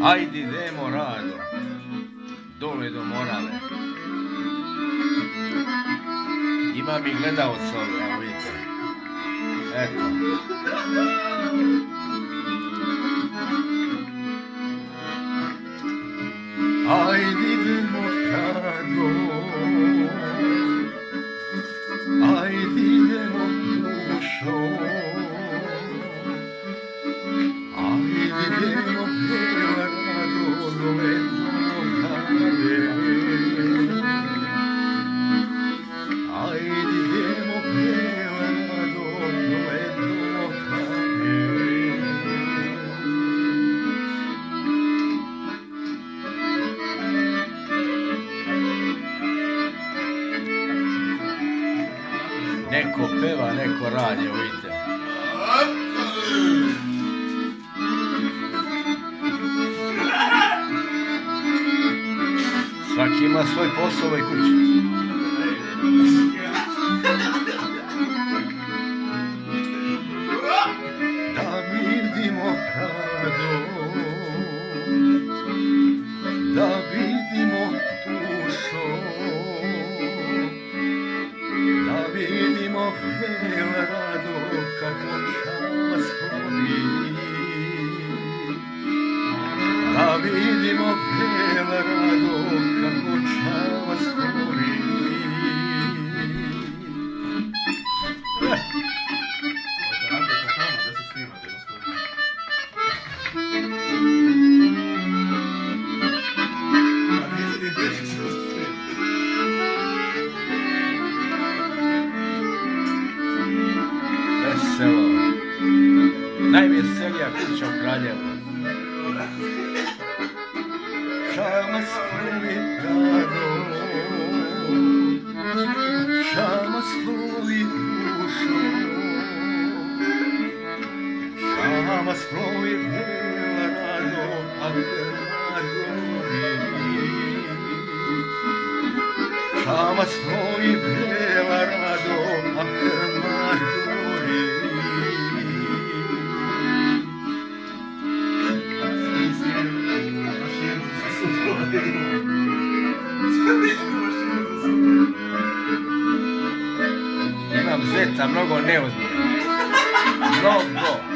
Ajde idemo rado, dole do Morave. Imam i gledalca ovdje, evo vidite. Eto. Ajde idemo rado, ajde idemo dušo, ajde idemo pjeva rado dole do Morave. Ajde idemo pjeva rado dole do Morave. Neko peva, neko radi, evo vidite. Svaki ima svoj posao u ovoj kući. Da vidimo rado, da vidimo dušo, da vidimo vela rado kako čas plovi, da vidimo vela rado kako čas plovi. Veselo, najveselija kuća u Kraljevu. Šamas plovi rado, šamas plovi dušo, šamas plovi vela rado, a grma gori. Šamas plovi vela rado, a grma gori. Imam zeta mnogo neozbiljno. Mnogo.